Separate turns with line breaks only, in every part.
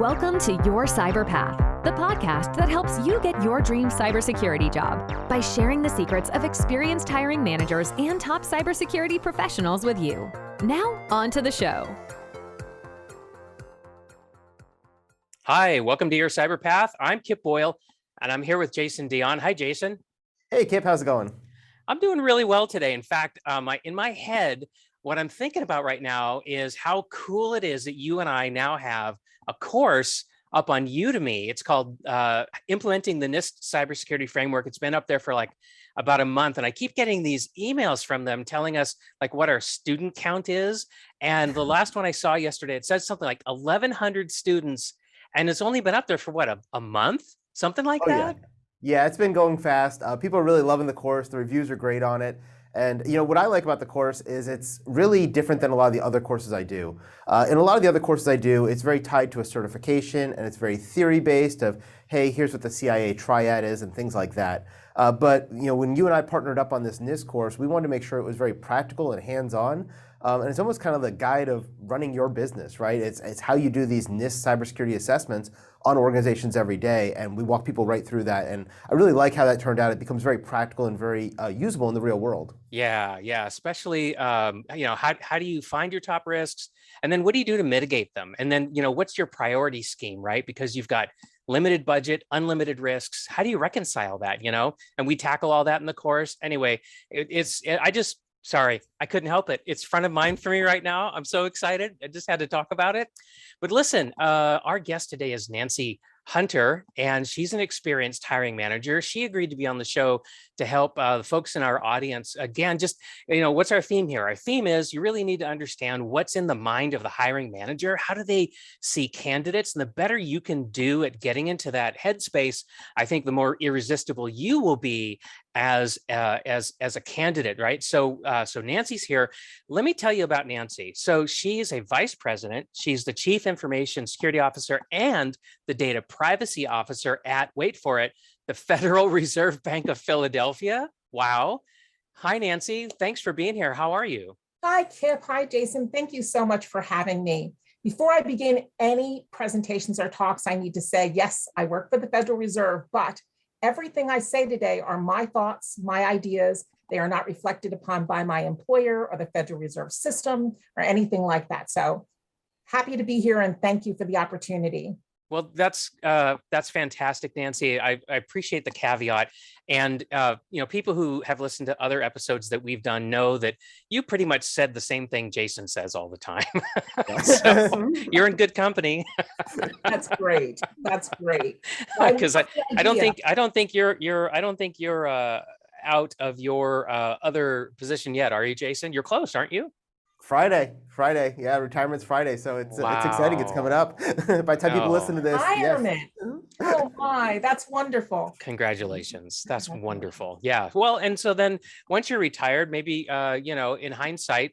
Welcome to Your Cyber Path, the podcast that helps you get your dream cybersecurity job by sharing the secrets of experienced hiring managers and top cybersecurity professionals with you. Now, on to the show.
Hi, welcome to Your Cyber Path. I'm Kip Boyle, and I'm here with Jason Dion. Hi, Jason.
Hey, Kip, how's it going?
I'm doing really well today. In fact, in my head, what I'm thinking about right now is how cool it is that you and I now have a course up on Udemy. It's called Implementing the NIST Cybersecurity Framework. It's been up there for like about a month, and I keep getting these emails from them telling us like what our student count is. And the last one I saw yesterday, it says something like 1,100 students, and it's only been up there for what, a month? Something like that?
Yeah, it's been going fast. People are really loving the course. The reviews are great on it. And what I like about the course is it's really different than a lot of the other courses I do. In a lot of the other courses I do, it's very tied to a certification, and it's very theory-based of, hey, here's what the CIA triad is and things like that. But when you and I partnered up on this NIST course, we wanted to make sure it was very practical and hands-on. And it's almost kind of the guide of running your business, right? It's how you do these NIST cybersecurity assessments on organizations every day, and we walk people right through that. And I really like how that turned out. It becomes very practical and very usable in the real world.
Yeah, especially, how do you find your top risks? And then what do you do to mitigate them? And then, what's your priority scheme, right? Because you've got limited budget, unlimited risks. How do you reconcile that, And we tackle all that in the course. Anyway, sorry, I couldn't help it. It's front of mind for me right now. I'm so excited. I just had to talk about it. But listen, our guest today is Nancy Hunter, and she's an experienced hiring manager. She agreed to be on the show to help the folks in our audience. Again, just, what's our theme here? Our theme is you really need to understand what's in the mind of the hiring manager. How do they see candidates? And the better you can do at getting into that headspace, I think the more irresistible you will be as a candidate, right? So Nancy's here. Let me tell you about Nancy. So she's a vice president. She's the chief information security officer and the data privacy officer at, wait for it, the Federal Reserve Bank of Philadelphia. Wow. Hi, Nancy. Thanks for being here. How are you?
Hi, Kip. Hi, Jason. Thank you so much for having me. Before I begin any presentations or talks, I need to say, yes, I work for the Federal Reserve, but everything I say today are my thoughts, my ideas. They are not reflected upon by my employer or the Federal Reserve System or anything like that. So happy to be here, and thank you for the opportunity.
Well, that's fantastic, Nancy. I appreciate the caveat. And, people who have listened to other episodes that we've done know that you pretty much said the same thing Jason says all the time. So you're in good company.
That's great. That's great.
Because I don't think you're out of your other position yet, are you, Jason? You're close, aren't you?
Friday. Yeah, retirement's Friday, so it's exciting. It's coming up. By the time people listen to this,
retirement. Yes. Oh my, that's wonderful.
Congratulations. That's wonderful. Yeah. Well, and so then once you're retired, maybe in hindsight,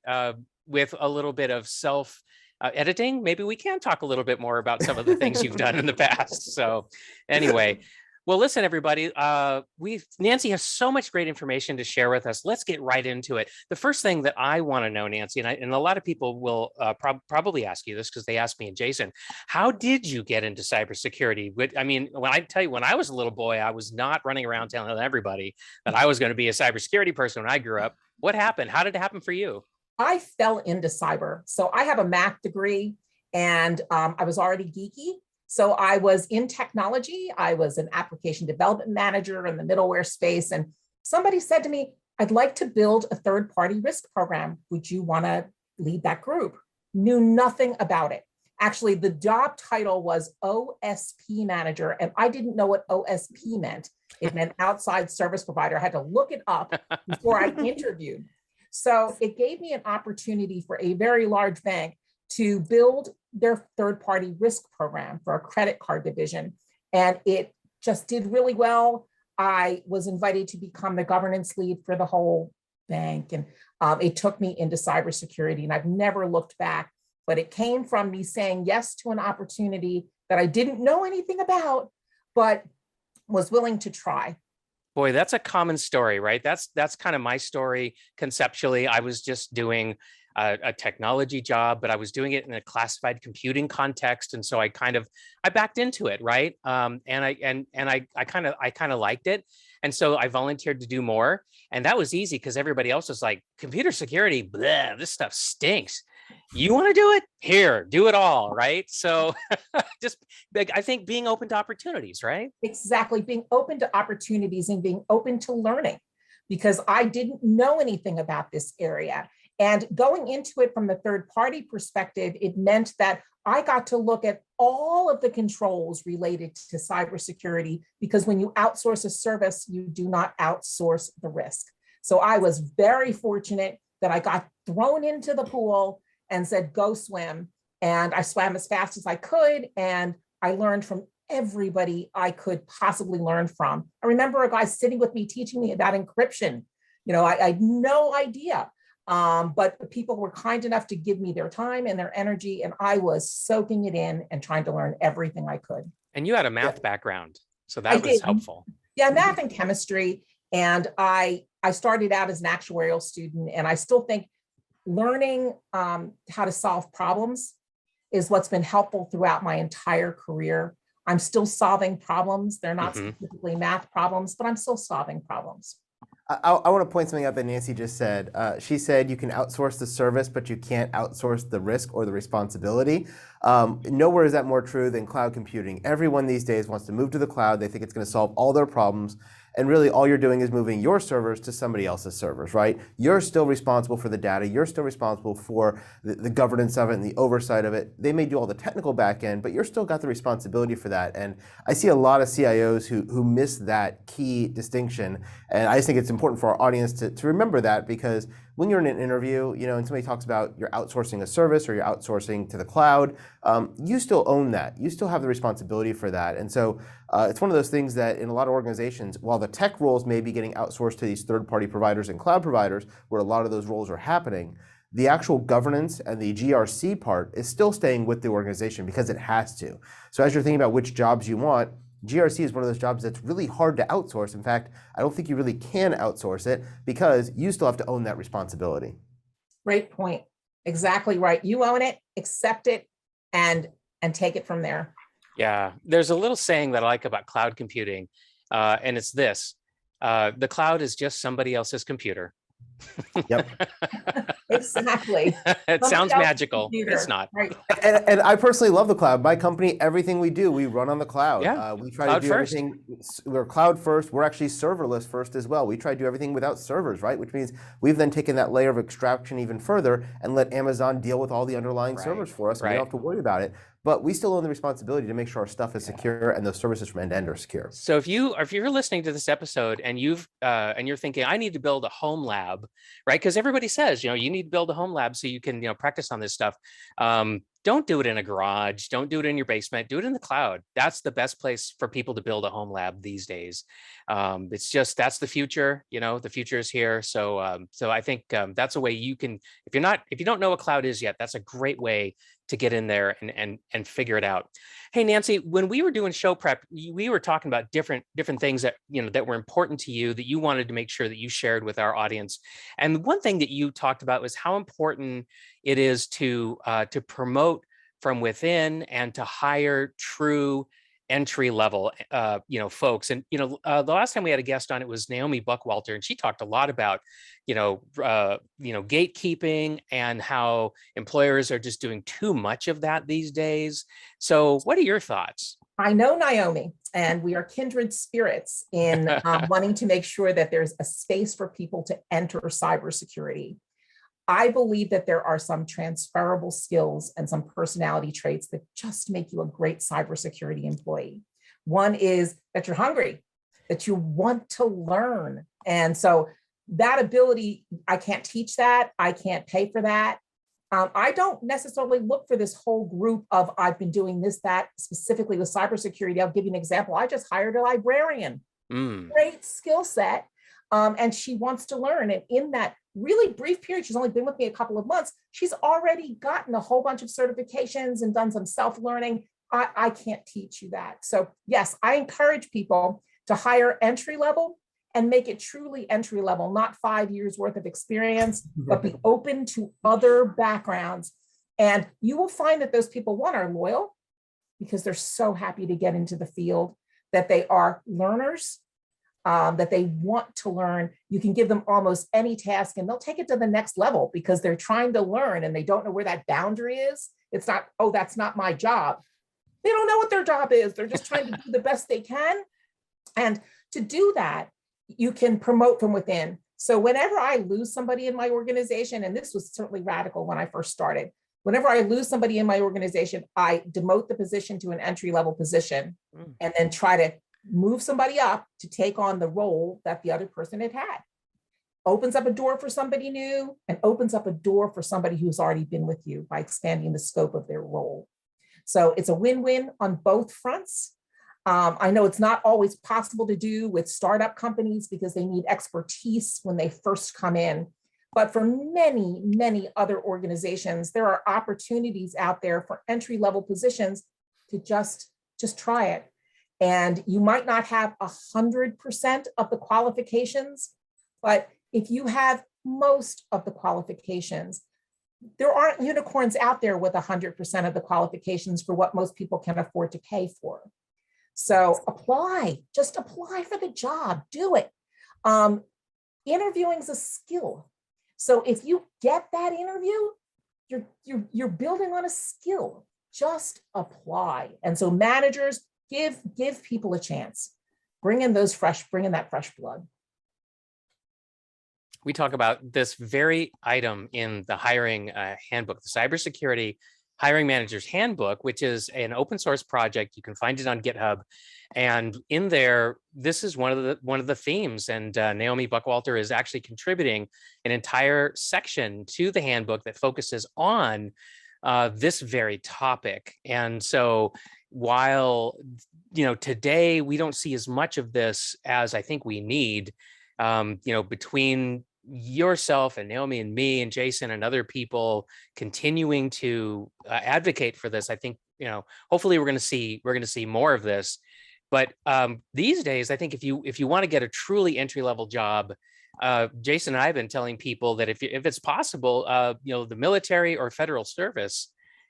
with a little bit of self editing, maybe we can talk a little bit more about some of the things you've done in the past. So anyway. Well, listen, everybody, Nancy has so much great information to share with us. Let's get right into it. The first thing that I want to know, Nancy, and a lot of people will probably ask you this because they asked me and Jason, how did you get into cybersecurity? I mean, when I was a little boy, I was not running around telling everybody that I was going to be a cybersecurity person when I grew up. What happened? How did it happen for you?
I fell into cyber. So I have a math degree, and I was already geeky. So I was in technology. I was an application development manager in the middleware space. And somebody said to me, I'd like to build a third-party risk program. Would you want to lead that group? Knew nothing about it. Actually, the job title was OSP manager, and I didn't know what OSP meant. It meant outside service provider. I had to look it up before I interviewed. So it gave me an opportunity for a very large bank to build their third-party risk program for a credit card division. And it just did really well. I was invited to become the governance lead for the whole bank. And it took me into cybersecurity, and I've never looked back. But it came from me saying yes to an opportunity that I didn't know anything about, but was willing to try.
Boy, that's a common story, right? That's kind of my story conceptually. I was just doing a technology job, but I was doing it in a classified computing context, and so I backed into it, right? And I kind of liked it, and so I volunteered to do more, and that was easy because everybody else was like, computer security, bleh, this stuff stinks. You want to do it? Here, do it all, right? So just I think being open to opportunities, right?
Exactly. Being open to opportunities and being open to learning, because I didn't know anything about this area. And going into it from the third party perspective, it meant that I got to look at all of the controls related to cybersecurity, because when you outsource a service, you do not outsource the risk. So I was very fortunate that I got thrown into the pool and said, go swim. And I swam as fast as I could. And I learned from everybody I could possibly learn from. I remember a guy sitting with me teaching me about encryption. I had no idea. But people were kind enough to give me their time and their energy, and I was soaking it in and trying to learn everything I could.
And you had a math background, so that was helpful.
Yeah, math and chemistry. And I started out as an actuarial student, and I still think learning how to solve problems is what's been helpful throughout my entire career. I'm still solving problems. They're not specifically math problems, but I'm still solving problems.
I want to point something out that Nancy just said. She said you can outsource the service, but you can't outsource the risk or the responsibility. Nowhere is that more true than cloud computing. Everyone these days wants to move to the cloud. They think it's going to solve all their problems. And really all you're doing is moving your servers to somebody else's servers, right? You're still responsible for the data. You're still responsible for the governance of it and the oversight of it. They may do all the technical back end, but you're still got the responsibility for that. And I see a lot of CIOs who miss that key distinction. And I just think it's important for our audience to remember that, because when you're in an interview, and somebody talks about you're outsourcing a service or you're outsourcing to the cloud, you still own that. You still have the responsibility for that. And so it's one of those things that in a lot of organizations, while the tech roles may be getting outsourced to these third-party providers and cloud providers, where a lot of those roles are happening, the actual governance and the GRC part is still staying with the organization because it has to. So as you're thinking about which jobs you want, GRC is one of those jobs that's really hard to outsource. In fact, I don't think you really can outsource it because you still have to own that responsibility.
Great point. Exactly right. You own it, accept it, and take it from there.
Yeah, there's a little saying that I like about cloud computing, and it's this: the cloud is just somebody else's computer.
Yep.
Exactly.
It sounds magical. It's not.
Right.
And I personally love the cloud. My company, everything we do, we run on the cloud.
Yeah.
We try
Cloud
to do
first.
everything. We're cloud first. We're actually serverless first as well. We try to do everything without servers, right? Which means we've then taken that layer of abstraction even further and let Amazon deal with all the underlying servers for us. And we don't have to worry about it. But we still own the responsibility to make sure our stuff is secure and those services from end to end are secure.
So if you're listening to this episode and you're thinking, I need to build a home lab, right? Because everybody says, you need to build a home lab so you can, practice on this stuff. Don't do it in a garage. Don't do it in your basement. Do it in the cloud. That's the best place for people to build a home lab these days. It's just, that's the future. The future is here. So I think that's a way you can, if you don't know what cloud is yet, that's a great way to get in there and figure it out. Hey, Nancy, when we were doing show prep, we were talking about different things that, that were important to you that you wanted to make sure that you shared with our audience. And one thing that you talked about was how important it is to promote from within and to hire true entry level folks. And the last time we had a guest on, it was Naomi Buckwalter, and she talked a lot about gatekeeping and how employers are just doing too much of that these days. So what are your thoughts?
I know Naomi, and we are kindred spirits in wanting to make sure that there's a space for people to enter cybersecurity. I believe that there are some transferable skills and some personality traits that just make you a great cybersecurity employee. One is that you're hungry, that you want to learn. And so that ability, I can't teach that. I can't pay for that. I don't necessarily look for this whole group of I've been doing this, that specifically with cybersecurity. I'll give you an example. I just hired a librarian, great skill set. And she wants to learn. And in that really brief period, she's only been with me a couple of months, she's already gotten a whole bunch of certifications and done some self-learning. I can't teach you that. So yes, I encourage people to hire entry level and make it truly entry level, not 5 years worth of experience, but be open to other backgrounds. And you will find that those people, one, are loyal because they're so happy to get into the field, that they are learners, that they want to learn. You can give them almost any task and they'll take it to the next level because they're trying to learn and they don't know where that boundary is. It's not, oh, that's not my job. They don't know what their job is. They're just trying to do the best they can. And to do that, you can promote from within. So whenever I lose somebody in my organization, and this was certainly radical when I first started, whenever I lose somebody in my organization, I demote the position to an entry-level position and then try to move somebody up to take on the role that the other person had had. Opens up a door for somebody new and opens up a door for somebody who's already been with you by expanding the scope of their role. So it's a win-win on both fronts. I know it's not always possible to do with startup companies because they need expertise when they first come in. But for many, many other organizations, there are opportunities out there for entry-level positions to just try it. And you might not have 100% of the qualifications, but if you have most of the qualifications, there aren't unicorns out there with 100% of the qualifications for what most people can afford to pay for. So apply, just apply for the job, do it. Interviewing is a skill. So if you get that interview, you're building on a skill, just apply. And so managers, give people a chance, bring in that fresh blood.
We talk about this very item in the hiring handbook, the Cybersecurity Hiring Manager's Handbook, which is an open source project. You can find it on GitHub. And in there, this is one of the themes. And Naomi Buckwalter is actually contributing an entire section to the handbook that focuses on this very topic. And so while, today we don't see as much of this as I think we need, between yourself and Naomi and me and Jason and other people continuing to advocate for this, I think, hopefully we're going to see more of this. But these days, I think if you want to get a truly entry-level job, Jason and I have been telling people that if it's possible, the military or federal service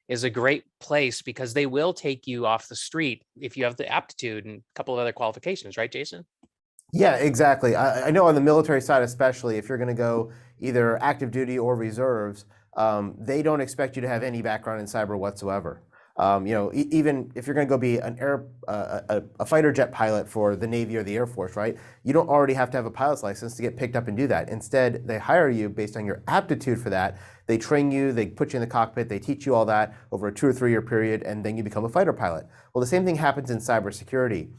is a great place because they will take you off the street if you have the aptitude and a couple of other qualifications, right, Jason?
Yeah, exactly. I know on the military side, especially if you're going to go either active duty or reserves, they don't expect you to have any background in cyber whatsoever. Even if you're going to go be a fighter jet pilot for the Navy or the Air Force, right? You don't already have to have a pilot's license to get picked up and do that. Instead, they hire you based on your aptitude for that. They train you, they put you in the cockpit, they teach you all that over a 2 or 3 year period, and then you become a fighter pilot. Well, the same thing happens in cybersecurity.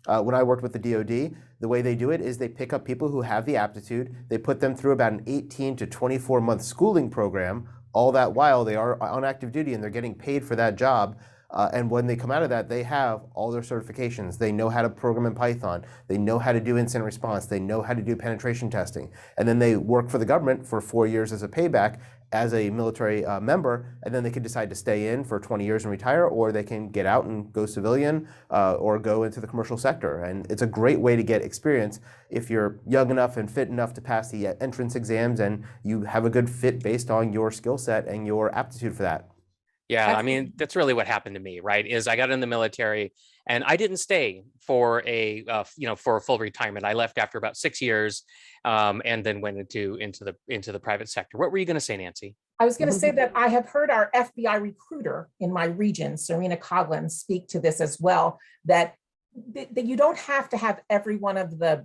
When I worked with the DoD, the way they do it is they pick up people who have the aptitude, they put them through about an 18 to 24 month schooling program. All that while they are on active duty and they're getting paid for that job. And when they come out of that, they have all their certifications. They know how to program in Python. They know how to do incident response. They know how to do penetration testing. And then they work for the government for 4 years as a payback as a military member. And then they can decide to stay in for 20 years and retire, or they can get out and go civilian or go into the commercial sector. And it's a great way to get experience if you're young enough and fit enough to pass the entrance exams and you have a good fit based on your skill set and your aptitude for that.
Yeah, I mean, that's really what happened to me, right? Is I got in the military and I didn't stay for for a full retirement. I left after about 6 years and then went into the private sector. What were you going to say, Nancy?
I was going to say that I have heard our FBI recruiter in my region, Serena Coughlin, speak to this as well, that you don't have to have every one of the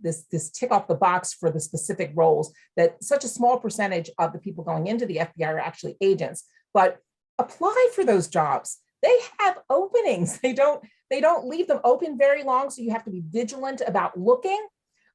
this tick off the box for the specific roles, that such a small percentage of the people going into the FBI are actually agents. But apply for those jobs. They have openings. They don't leave them open very long, so you have to be vigilant about looking,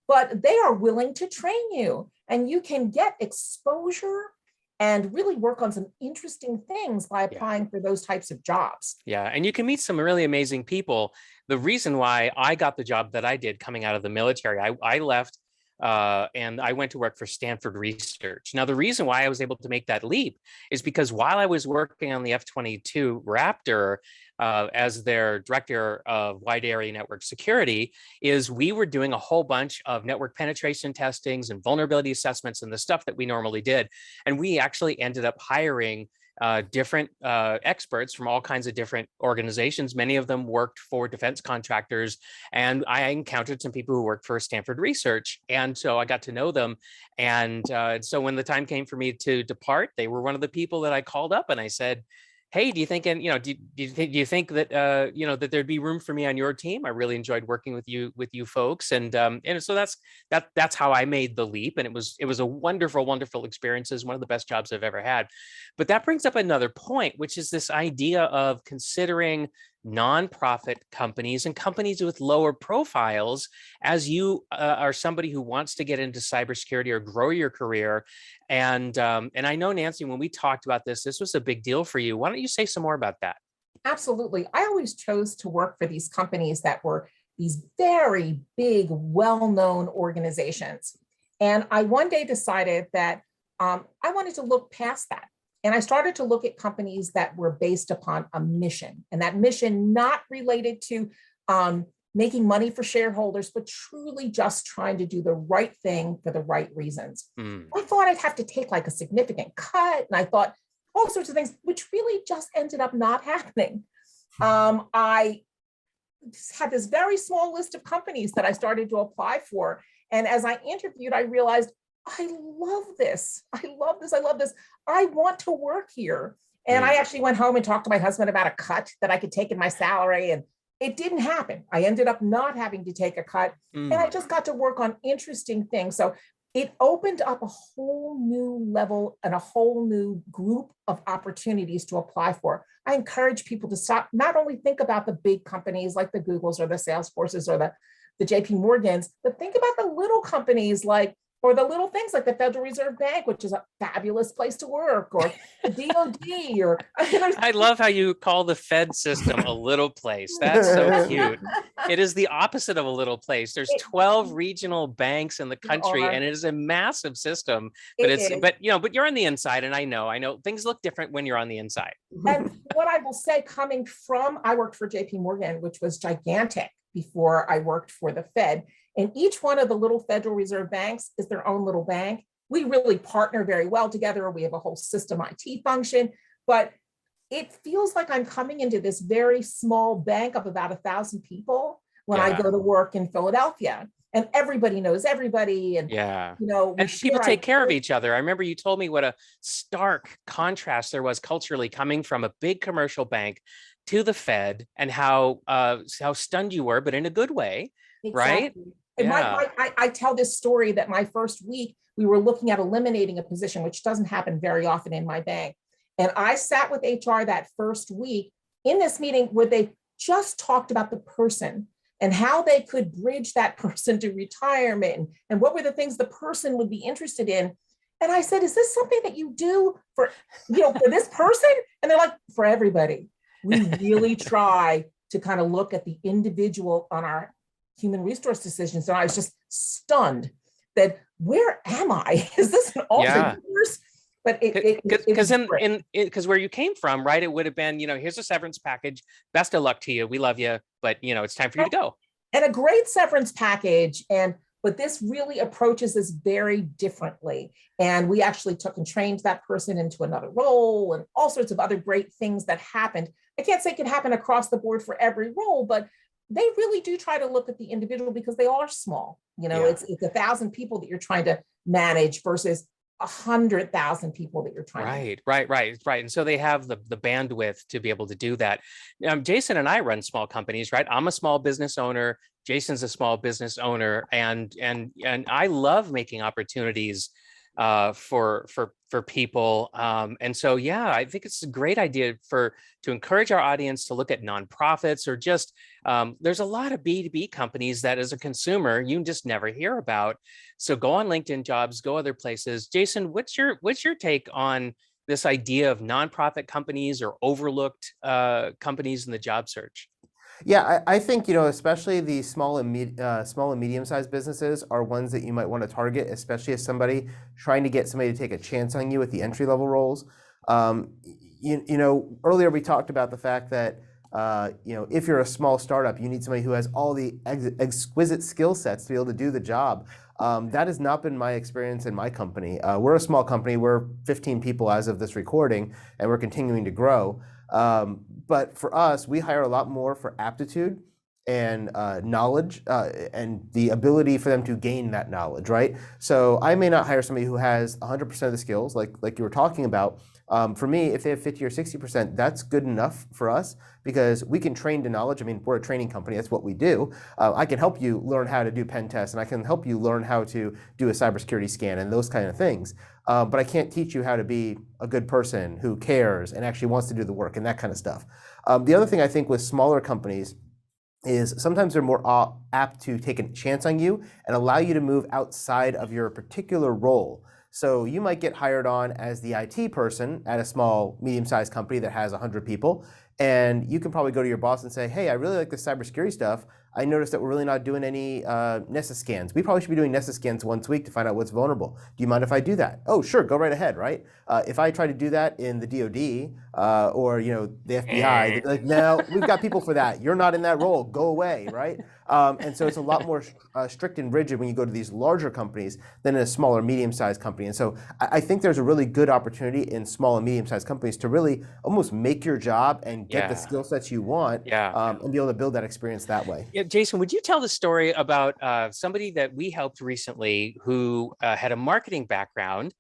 but they are willing to train you and you can get exposure and really work on some interesting things by applying for those types of jobs.
Yeah, and you can meet some really amazing people. The reason why I got the job that I did coming out of the military, I left and I went to work for Stanford Research. Now, the reason why I was able to make that leap is because while I was working on the F-22 Raptor, as their director of wide area network security, is we were doing a whole bunch of network penetration testings and vulnerability assessments and the stuff that we normally did. And we actually ended up hiring different experts from all kinds of different organizations. Many of them worked for defense contractors, and I encountered some people who worked for Stanford Research, and so I got to know them. And so when the time came for me to depart, they were one of the people that I called up and I said, hey, do you think, and do you think that that there'd be room for me on your team? I really enjoyed working with you folks, and so that's how I made the leap, and it was a wonderful experience. It's one of the best jobs I've ever had. But that brings up another point, which is this idea of considering nonprofit companies and companies with lower profiles as you are somebody who wants to get into cybersecurity or grow your career. And I know, Nancy, when we talked about this was a big deal for you. Why don't you say some more about that?
Absolutely. I always chose to work for these companies that were these very big, well-known organizations. And I one day decided that I wanted to look past that. And I started to look at companies that were based upon a mission, and that mission not related to making money for shareholders, but truly just trying to do the right thing for the right reasons. I thought I'd have to take like a significant cut, and I thought all sorts of things, which really just ended up not happening. I had this very small list of companies that I started to apply for. And as I interviewed, I realized, I love this. I love this. I love this. I want to work here. And I actually went home and talked to my husband about a cut that I could take in my salary, and it didn't happen. I ended up not having to take a cut, and I just got to work on interesting things. So it opened up a whole new level and a whole new group of opportunities to apply for. I encourage people to stop, not only think about the big companies like the Googles or the Salesforces or the JP Morgans, but think about the little companies or the little things like the Federal Reserve Bank, which is a fabulous place to work, or the DOD, or
I love how you call the Fed system a little place. That's so cute. It is the opposite of a little place. There's 12 regional banks in the country, and it is a massive system. But you're on the inside, and I know things look different when you're on the inside.
And what I will say, I worked for JP Morgan, which was gigantic before I worked for the Fed. And each one of the little Federal Reserve banks is their own little bank. We really partner very well together. We have a whole system IT function, but it feels like I'm coming into this very small bank of about 1,000 people when I go to work in Philadelphia, and everybody knows everybody. And,
and people take care of each other. I remember you told me what a stark contrast there was culturally coming from a big commercial bank to the Fed, and how stunned you were, but in a good way, right?
And I tell this story that my first week, we were looking at eliminating a position, which doesn't happen very often in my bank. And I sat with HR that first week in this meeting where they just talked about the person and how they could bridge that person to retirement, and what were the things the person would be interested in. And I said, is this something that you do for this person? And they're like, for everybody. We really try to kind of look at the individual on our human resource decisions. And I was just stunned that, where am I? Is this an alternate universe? But because where you came from, right? It would have been, here's a severance package. Best of luck to you. We love you, but it's time for you to go. And a great severance package. But this really approaches this very differently. And we actually took and trained that person into another role, and all sorts of other great things that happened. I can't say it can happen across the board for every role, but they really do try to look at the individual, because they are small. It's 1,000 people that you're trying to manage versus 100,000 people that you're trying to. Right. And so they have the bandwidth to be able to do that. Jason and I run small companies, right? I'm a small business owner. Jason's a small business owner, and I love making opportunities for people. And so, I think it's a great idea to encourage our audience to look at nonprofits, or just, there's a lot of B2B companies that as a consumer, you just never hear about. So go on LinkedIn Jobs, go other places. Jason, what's your take on this idea of nonprofit companies or overlooked companies in the job search?
Yeah, I think, especially the small and medium-sized businesses are ones that you might want to target, especially as somebody trying to get somebody to take a chance on you at the entry-level roles. Earlier we talked about the fact that if you're a small startup, you need somebody who has all the exquisite skill sets to be able to do the job. That has not been my experience in my company. We're a small company. We're 15 people as of this recording, and we're continuing to grow. But for us, we hire a lot more for aptitude and knowledge and the ability for them to gain that knowledge, right? So I may not hire somebody who has 100% of the skills, like you were talking about. For me, if they have 50 or 60%, that's good enough for us because we can train to knowledge. I mean, we're a training company. That's what we do. I can help you learn how to do pen tests, and I can help you learn how to do a cybersecurity scan and those kind of things. But I can't teach you how to be a good person who cares and actually wants to do the work and that kind of stuff. The other thing I think with smaller companies is sometimes they're more apt to take a chance on you and allow you to move outside of your particular role. So you might get hired on as the IT person at a small, medium-sized company that has 100 people, and you can probably go to your boss and say, hey, I really like this cybersecurity stuff. I noticed that we're really not doing any Nessus scans. We probably should be doing Nessus scans once a week to find out what's vulnerable. Do you mind if I do that? Oh, sure, go right ahead, right? If I try to do that in the DoD or the FBI, they'd be like, no, we've got people for that. You're not in that role. Go away, right? And so it's a lot more strict and rigid when you go to these larger companies than in a smaller, medium-sized company. And so I think there's a really good opportunity in small and medium-sized companies to really almost make your job and get the skill sets you want and be able to build that experience that way.
Yeah, Jason, would you tell the story about somebody that we helped recently who had a marketing background,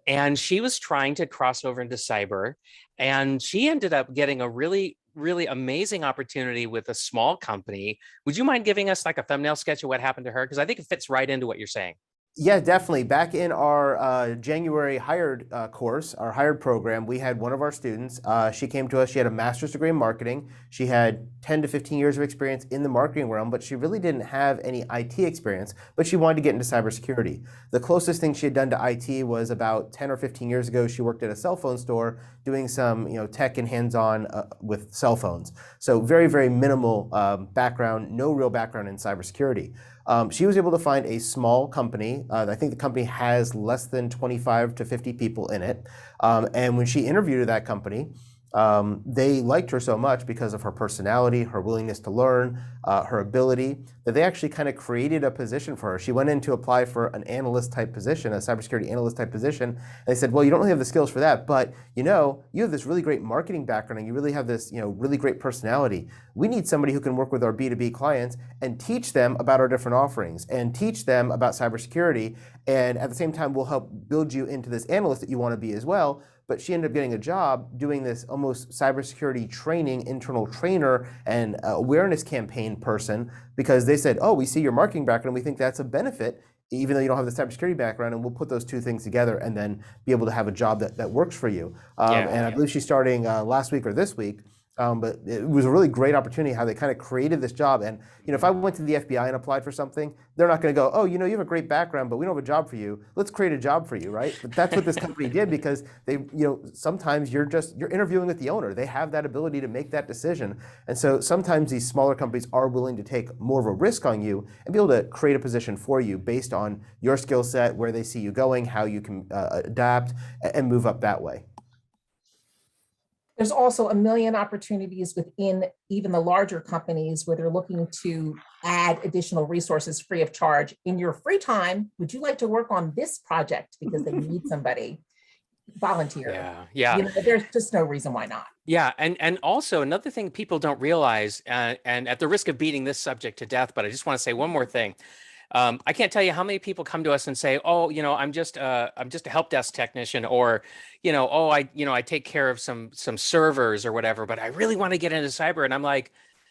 and she was trying to cross over into cyber, and she ended up getting a really amazing opportunity with a small company. Would you mind giving us like a thumbnail sketch of what happened to her? Because I think it fits right into what you're saying.
Yeah, definitely. Back in our January hired course, our hired program, we had one of our students. She came to us. She had a master's degree in marketing. She had 10 to 15 years of experience in the marketing realm, but she really didn't have any IT experience, but she wanted to get into cybersecurity. The closest thing she had done to IT was about 10 or 15 years ago. She worked at a cell phone store doing some tech and hands-on with cell phones. So very, very minimal background, no real background in cybersecurity. She was able to find a small company. I think the company has less than 25 to 50 people in it. And when she interviewed at that company, they liked her so much because of her personality, her willingness to learn, her ability, that they actually kind of created a position for her. She went in to apply for an analyst type position, a cybersecurity analyst type position. And they said, well, you don't really have the skills for that, but you have this really great marketing background and you really have this really great personality. We need somebody who can work with our B2B clients and teach them about our different offerings and teach them about cybersecurity. And at the same time, we'll help build you into this analyst that you want to be as well. But she ended up getting a job doing this almost cybersecurity training, internal trainer and awareness campaign person because they said, oh, we see your marketing background. We think that's a benefit, even though you don't have the cybersecurity background, and we'll put those two things together and then be able to have a job that works for you. And I believe she's starting last week or this week. But it was a really great opportunity how they kind of created this job. And if I went to the FBI and applied for something, they're not going to go, oh, you have a great background, but we don't have a job for you. Let's create a job for you, right? But that's what this company did because they, sometimes you're interviewing with the owner. They have that ability to make that decision. And so sometimes these smaller companies are willing to take more of a risk on you and be able to create a position for you based on your skill set, where they see you going, how you can adapt and move up that way.
There's also a million opportunities within even the larger companies where they're looking to add additional resources free of charge. In your free time, would you like to work on this project because they need somebody? Volunteer.
Yeah.
There's just no reason why not.
Yeah, and also another thing people don't realize, and at the risk of beating this subject to death, but I just want to say one more thing. I can't tell you how many people come to us and say, oh, I'm just a help desk technician, or, oh, I take care of some servers or whatever, but I really want to get into cyber. And I'm like,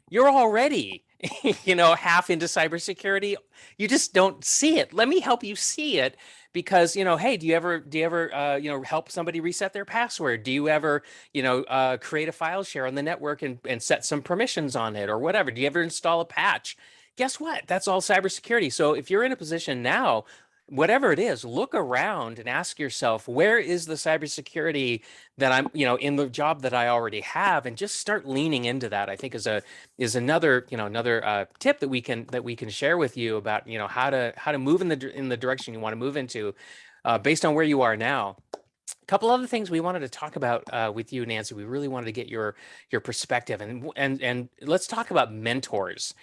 you're already, half into cybersecurity. You just don't see it. Let me help you see it. Because, hey, do you ever, help somebody reset their password? Do you ever, create a file share on the network and set some permissions on it or whatever? Do you ever install a patch? Guess what? That's all cybersecurity. So if you're in a position now, whatever it is, look around and ask yourself, where is the cybersecurity that I'm, in the job that I already have, and just start leaning into that. I think is another tip that we can share with you about, how to move in the direction you want to move into, based on where you are now. A couple other things we wanted to talk about with you, Nancy. We really wanted to get your perspective, and let's talk about mentors.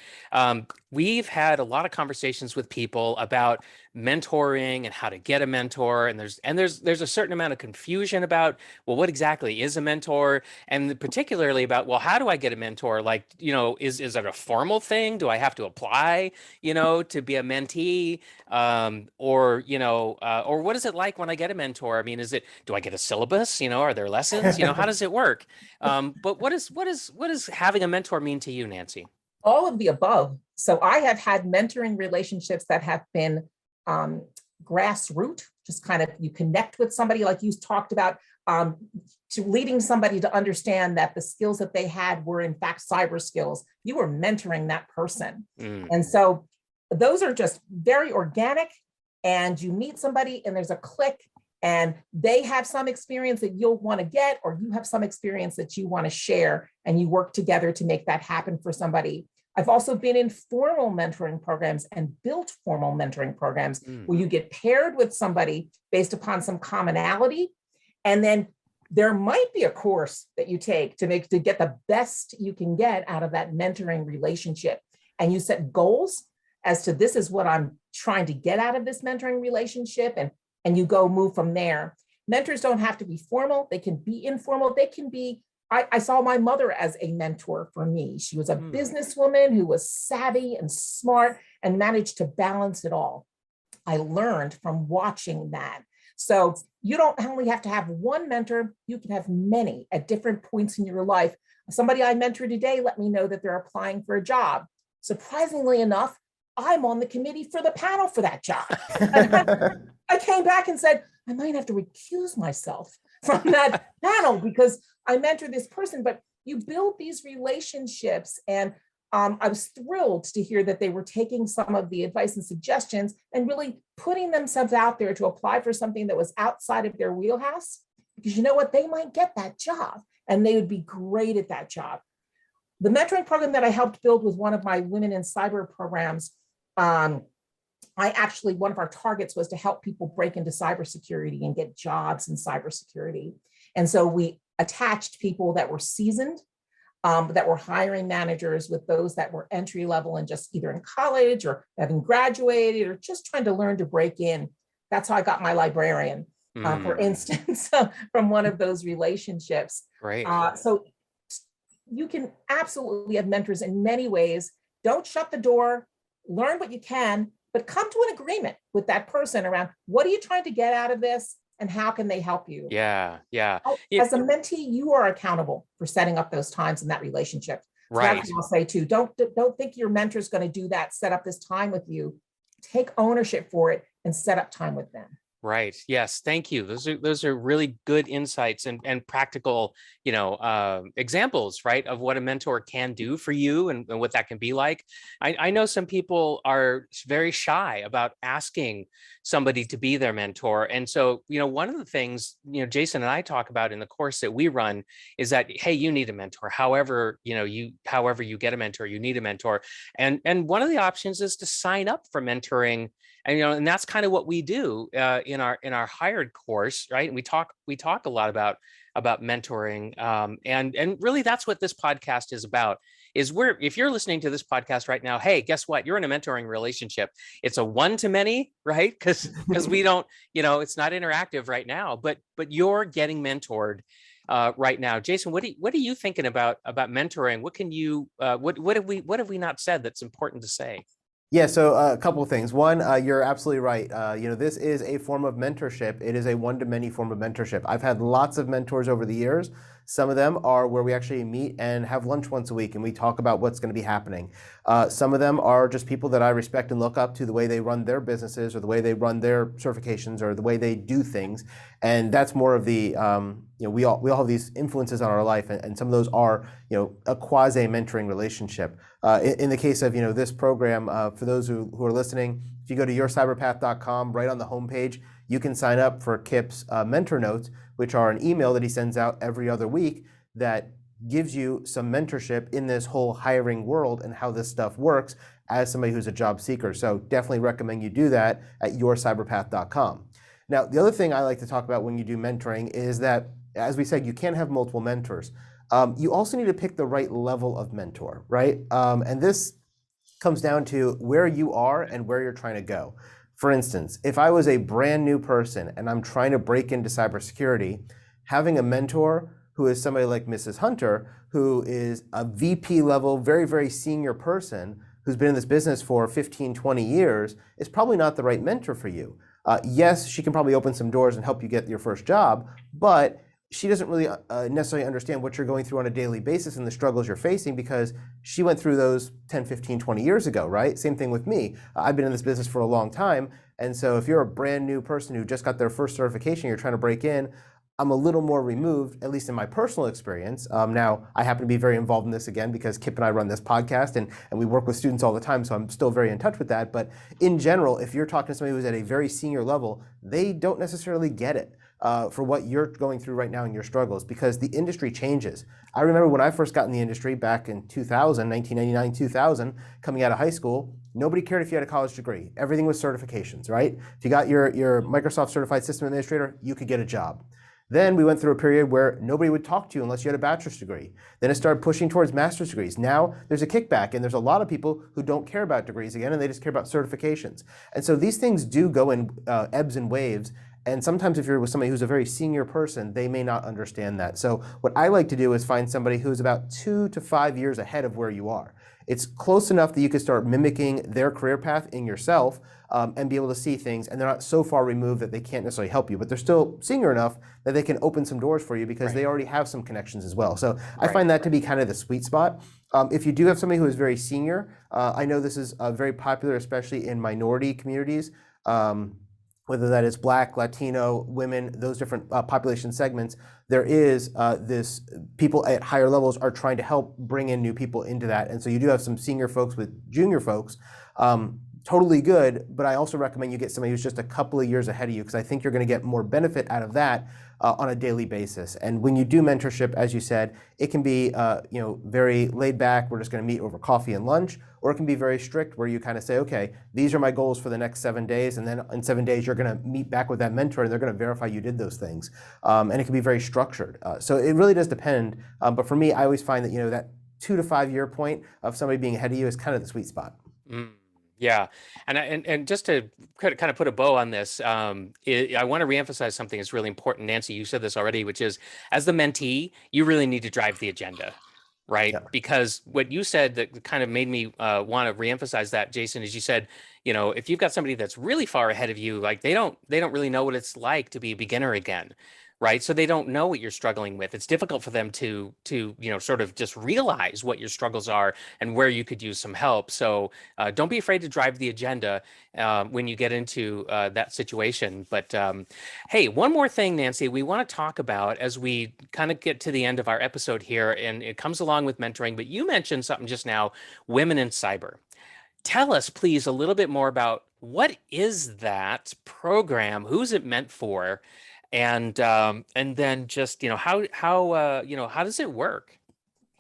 We've had a lot of conversations with people about mentoring and how to get a mentor, and there's a certain amount of confusion about, well, what exactly is a mentor, and particularly about, well, how do I get a mentor? Like, is it a formal thing? Do I have to apply, to be a mentee? Or what is it like when I get a mentor? I mean, do I get a syllabus? Are there lessons? How does it work? But what does having a mentor mean to you, Nancy?
All of the above. So I have had mentoring relationships that have been grassroots, just kind of you connect with somebody like you talked about, to leading somebody to understand that the skills that they had were in fact cyber skills. You were mentoring that person. And so those are just very organic, and you meet somebody and there's a click, and they have some experience that you'll want to get, or you have some experience that you want to share, and you work together to make that happen for somebody. I've also been in formal mentoring programs and built formal mentoring programs where you get paired with somebody based upon some commonality. And then there might be a course that you take to get the best you can get out of that mentoring relationship. And you set goals as to, this is what I'm trying to get out of this mentoring relationship. And you go move from there. Mentors don't have to be formal. They can be informal. They can be, I saw my mother as a mentor for me. She was a businesswoman who was savvy and smart and managed to balance it all. I learned from watching that. So you don't only have to have one mentor, you can have many at different points in your life. Somebody I mentor today let me know that they're applying for a job. Surprisingly enough, I'm on the committee for the panel for that job. I came back and said, I might have to recuse myself from that panel because I mentor this person. But you build these relationships, and I was thrilled to hear that they were taking some of the advice and suggestions and really putting themselves out there to apply for something that was outside of their wheelhouse, because you know what, they might get that job and they would be great at that job. The mentoring program that I helped build was one of my Women in Cyber programs. One of our targets was to help people break into cybersecurity and get jobs in cybersecurity. And so we attached people that were seasoned, that were hiring managers, with those that were entry level and just either in college or having graduated or just trying to learn to break in. That's how I got my librarian, for instance, from one of those relationships.
Right.
So you can absolutely have mentors in many ways. Don't shut the door, learn what you can, but come to an agreement with that person around, what are you trying to get out of this and how can they help you?
Yeah.
As a mentee, you are accountable for setting up those times in that relationship. So
right.
that's what I'll say too. Don't think your mentor is going to do that, set up this time with you. Take ownership for it and set up time with them.
Right. Yes. Thank you. Those are really good insights and practical, examples, right, of what a mentor can do for you and what that can be like. I know some people are very shy about asking somebody to be their mentor. And so, one of the things, Jason and I talk about in the course that we run is that, hey, you need a mentor. However you get a mentor, you need a mentor. And one of the options is to sign up for mentoring. And that's kind of what we do in our hired course, right? And we talk a lot about mentoring, and really that's what this podcast is about. If you're listening to this podcast right now, hey, guess what? You're in a mentoring relationship. It's a one-to-many, right? Because we don't, it's not interactive right now, but you're getting mentored right now. Jason, what are you thinking about mentoring? What can you what have we not said that's important to say?
Yeah, so a couple of things. One, you're absolutely right. This is a form of mentorship. It is a one-to-many form of mentorship. I've had lots of mentors over the years. Some of them are where we actually meet and have lunch once a week and we talk about what's going to be happening. Some of them are just people that I respect and look up to, the way they run their businesses or the way they run their certifications or the way they do things. And that's more of the, we all have these influences on our life, and some of those are, a quasi-mentoring relationship. In the case of, this program, for those who are listening, if you go to yourcyberpath.com, right on the homepage, you can sign up for Kip's mentor notes, which are an email that he sends out every other week that gives you some mentorship in this whole hiring world and how this stuff works as somebody who's a job seeker. So definitely recommend you do that at yourcyberpath.com. Now, the other thing I like to talk about when you do mentoring is that, as we said, you can't have multiple mentors. You also need to pick the right level of mentor, right? And this comes down to where you are and where you're trying to go. For instance, if I was a brand new person and I'm trying to break into cybersecurity, having a mentor who is somebody like Mrs. Hunter, who is a VP level, very, very senior person who's been in this business for 15, 20 years, is probably not the right mentor for you. Yes, she can probably open some doors and help you get your first job, but she doesn't really necessarily understand what you're going through on a daily basis and the struggles you're facing, because she went through those 10, 15, 20 years ago, right? Same thing with me. I've been in this business for a long time. And so if you're a brand new person who just got their first certification, you're trying to break in, I'm a little more removed, at least in my personal experience. Now, I happen to be very involved in this again because Kip and I run this podcast and we work with students all the time, so I'm still very in touch with that. But in general, if you're talking to somebody who's at a very senior level, they don't necessarily get it. For what you're going through right now in your struggles, because the industry changes. I remember when I first got in the industry back in 2000, 1999, 2000, coming out of high school, nobody cared if you had a college degree. Everything was certifications, right? If you got your Microsoft Certified System Administrator, you could get a job. Then we went through a period where nobody would talk to you unless you had a bachelor's degree. Then it started pushing towards master's degrees. Now there's a kickback, and there's a lot of people who don't care about degrees again, and they just care about certifications. And so these things do go in ebbs and waves. And sometimes if you're with somebody who's a very senior person, they may not understand that. So what I like to do is find somebody who's about 2 to 5 years ahead of where you are. It's close enough that you can start mimicking their career path in yourself and be able to see things, and they're not so far removed that they can't necessarily help you, but they're still senior enough that they can open some doors for you because they already have some connections as well. So I find that to be kind of the sweet spot. If you do have somebody who is very senior, I know this is very popular, especially in minority communities, whether that is Black, Latino, women, those different population segments. There is this, people at higher levels are trying to help bring in new people into that. And so you do have some senior folks with junior folks. Totally good, but I also recommend you get somebody who's just a couple of years ahead of you, because I think you're going to get more benefit out of that on a daily basis. And when you do mentorship, as you said, it can be very laid back. We're just going to meet over coffee and lunch, or it can be very strict, where you kind of say, okay, these are my goals for the next 7 days, and then in 7 days you're going to meet back with that mentor, and they're going to verify you did those things. And it can be very structured. So it really does depend. But for me, I always find that that 2 to 5 year point of somebody being ahead of you is kind of the sweet spot.
Yeah, and just to kind of put a bow on this, I want to reemphasize something that's really important. Nancy, you said this already, which is, as the mentee, you really need to drive the agenda, right? Yeah. Because what you said that kind of made me want to reemphasize that, Jason, is you said, if you've got somebody that's really far ahead of you, like they don't really know what it's like to be a beginner again. Right. So they don't know what you're struggling with. It's difficult for them to sort of just realize what your struggles are and where you could use some help. So don't be afraid to drive the agenda when you get into that situation. But hey, one more thing, Nancy, we want to talk about as we kind of get to the end of our episode here, and it comes along with mentoring. But you mentioned something just now, women in cyber. Tell us, please, a little bit more about what is that program? Who's it meant for? And then just how does it work?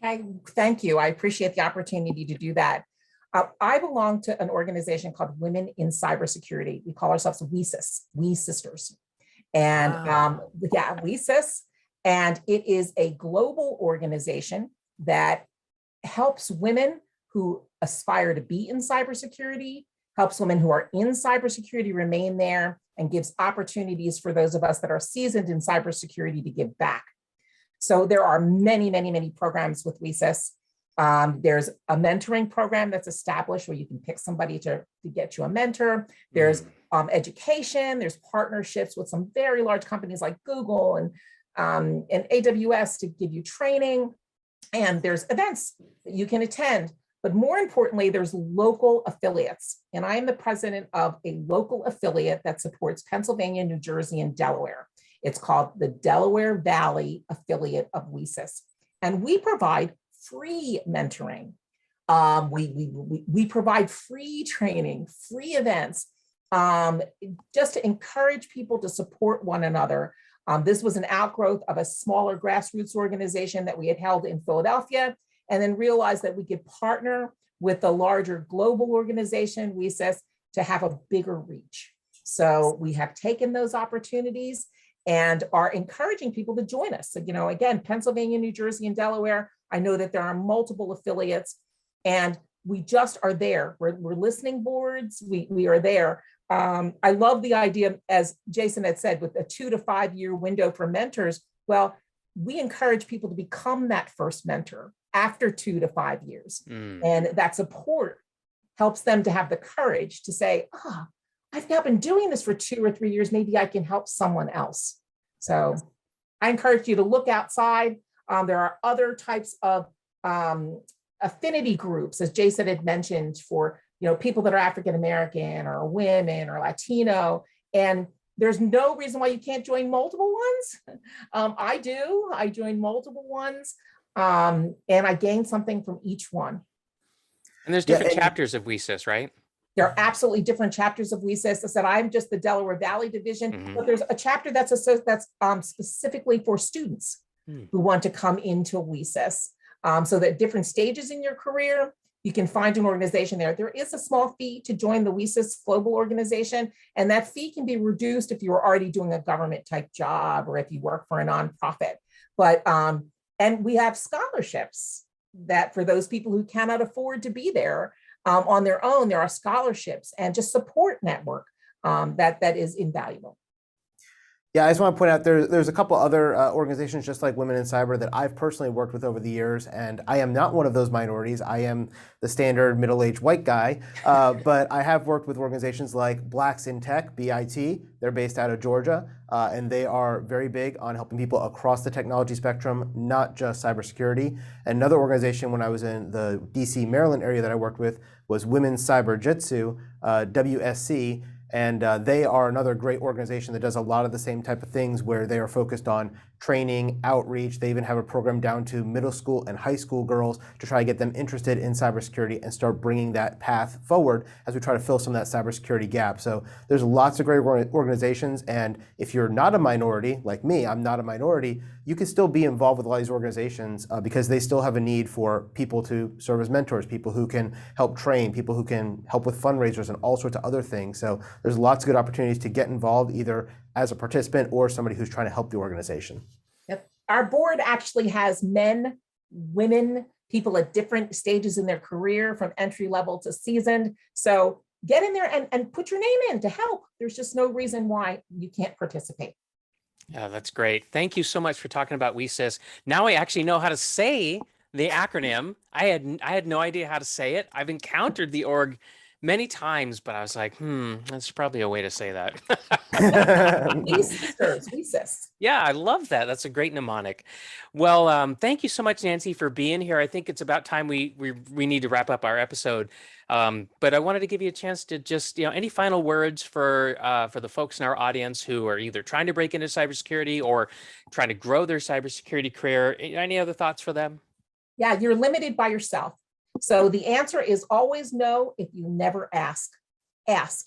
Thank you. I appreciate the opportunity to do that. I belong to an organization called Women in Cybersecurity. We call ourselves WeSIS, We Sisters, and WeSIS, and it is a global organization that helps women who aspire to be in cybersecurity, helps women who are in cybersecurity remain there, and gives opportunities for those of us that are seasoned in cybersecurity to give back. So there are many, many, many programs with WeSIS. There's a mentoring program that's established where you can pick somebody to get you a mentor. There's education, there's partnerships with some very large companies like Google and AWS to give you training. And there's events that you can attend. But more importantly, there's local affiliates. And I am the president of a local affiliate that supports Pennsylvania, New Jersey, and Delaware. It's called the Delaware Valley Affiliate of WeSIS. And we provide free mentoring. We provide free training, free events, just to encourage people to support one another. This was an outgrowth of a smaller grassroots organization that we had held in Philadelphia, and then realized that we could partner with a larger global organization, WeSIS, to have a bigger reach. So we have taken those opportunities and are encouraging people to join us. So, again, Pennsylvania, New Jersey, and Delaware, I know that there are multiple affiliates, and we just are there. We're listening boards. We are there. I love the idea, as Jason had said, with a 2 to 5 year window for mentors. Well, we encourage people to become that first mentor after 2 to 5 years. And that support helps them to have the courage to say, I've now been doing this for 2 or 3 years. Maybe I can help someone else. So I encourage you to look outside. There are other types of affinity groups, as Jason had mentioned, for people that are African American or women or Latino. And there's no reason why you can't join multiple ones. I do. I joined multiple ones, and I gained something from each one.
And there's different chapters of WESIS, right?
There are absolutely different chapters of WESIS. I said, I'm just the Delaware Valley division, but there's a chapter that's specifically for students who want to come into WESIS. So that different stages in your career, you can find an organization there. There is a small fee to join the WESIS global organization, and that fee can be reduced if you're already doing a government type job or if you work for a nonprofit. But, and we have scholarships that for those people who cannot afford to be there, on their own, there are scholarships and just support network that is invaluable.
Yeah, I just want to point out there's a couple other organizations just like Women in Cyber that I've personally worked with over the years, and I am not one of those minorities. I am the standard middle-aged white guy, but I have worked with organizations like Blacks in Tech, BIT. They're based out of Georgia, and they are very big on helping people across the technology spectrum, not just cybersecurity. And another organization when I was in the DC, Maryland area that I worked with was Women's Cyber Jitsu, WSC. And they are another great organization that does a lot of the same type of things where they are focused on training, outreach. They even have a program down to middle school and high school girls to try to get them interested in cybersecurity and start bringing that path forward as we try to fill some of that cybersecurity gap. So there's lots of great organizations. And if you're not a minority, like me, I'm not a minority, you can still be involved with a lot of these organizations because they still have a need for people to serve as mentors, people who can help train, people who can help with fundraisers and all sorts of other things. So there's lots of good opportunities to get involved either as a participant or somebody who's trying to help the organization.
Yep. Our board actually has men, women, people at different stages in their career from entry level to seasoned. So get in there and put your name in to help. There's just no reason why you can't participate.
Yeah, that's great. Thank you so much for talking about WESIS. Now I actually know how to say the acronym. I had no idea how to say it. I've encountered the org many times, but I was like, that's probably a way to say that.
WESIS.
Yeah, I love that. That's a great mnemonic. Well, thank you so much, Nancy, for being here. I think it's about time we need to wrap up our episode. But I wanted to give you a chance to just, any final words for the folks in our audience who are either trying to break into cybersecurity or trying to grow their cybersecurity career. Any other thoughts for them?
Yeah, you're limited by yourself. So the answer is always no if you never ask. Ask,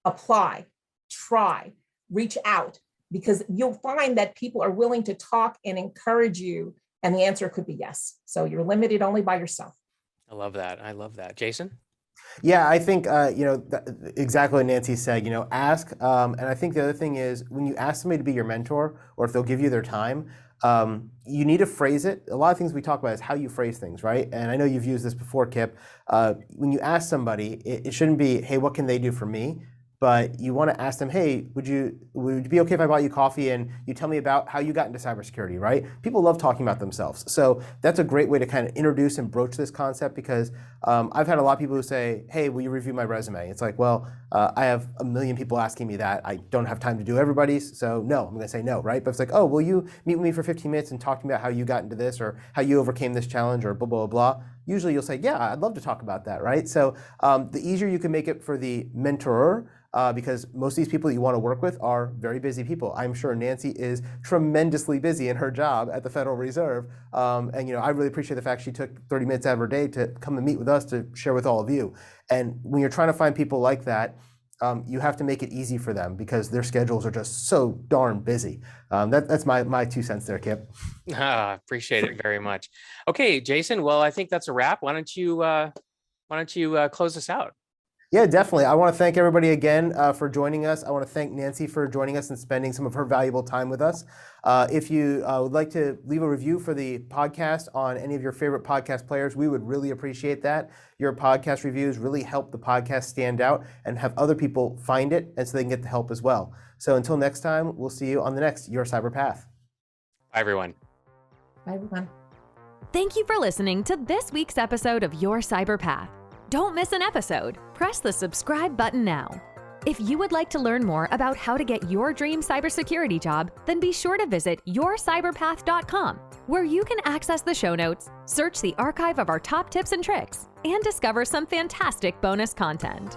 apply, try, reach out, because you'll find that people are willing to talk and encourage you, and the answer could be yes. So you're limited only by yourself.
I love that. I love that. Jason?
Yeah, I think, exactly what Nancy said, ask. And I think the other thing is when you ask somebody to be your mentor or if they'll give you their time, you need to phrase it. A lot of things we talk about is how you phrase things, right? And I know you've used this before, Kip. When you ask somebody, it shouldn't be, hey, what can they do for me? But you want to ask them, hey, would you be okay if I bought you coffee and you tell me about how you got into cybersecurity, right? People love talking about themselves. So that's a great way to kind of introduce and broach this concept because I've had a lot of people who say, hey, will you review my resume? It's like, well, I have a million people asking me that. I don't have time to do everybody's, so no, I'm going to say no, right? But it's like, oh, will you meet with me for 15 minutes and talk to me about how you got into this or how you overcame this challenge or blah, blah, blah. Usually you'll say, yeah, I'd love to talk about that, right? So the easier you can make it for the mentorer, because most of these people you want to work with are very busy people. I'm sure Nancy is tremendously busy in her job at the Federal Reserve. And I really appreciate the fact she took 30 minutes out of her day to come and meet with us to share with all of you. And when you're trying to find people like that, you have to make it easy for them because their schedules are just so darn busy. That's my 2 cents there, Kip.
Appreciate it very much. Okay, Jason. Well, I think that's a wrap. Why don't you close us out?
Yeah, definitely. I want to thank everybody again for joining us. I want to thank Nancy for joining us and spending some of her valuable time with us. If you would like to leave a review for the podcast on any of your favorite podcast players, we would really appreciate that. Your podcast reviews really help the podcast stand out and have other people find it, and so they can get the help as well. So until next time, we'll see you on the next Your Cyber Path.
Bye, everyone.
Bye, everyone.
Thank you for listening to this week's episode of Your Cyber Path. Don't miss an episode. Press the subscribe button now. If you would like to learn more about how to get your dream cybersecurity job, then be sure to visit yourcyberpath.com, where you can access the show notes, search the archive of our top tips and tricks, and discover some fantastic bonus content.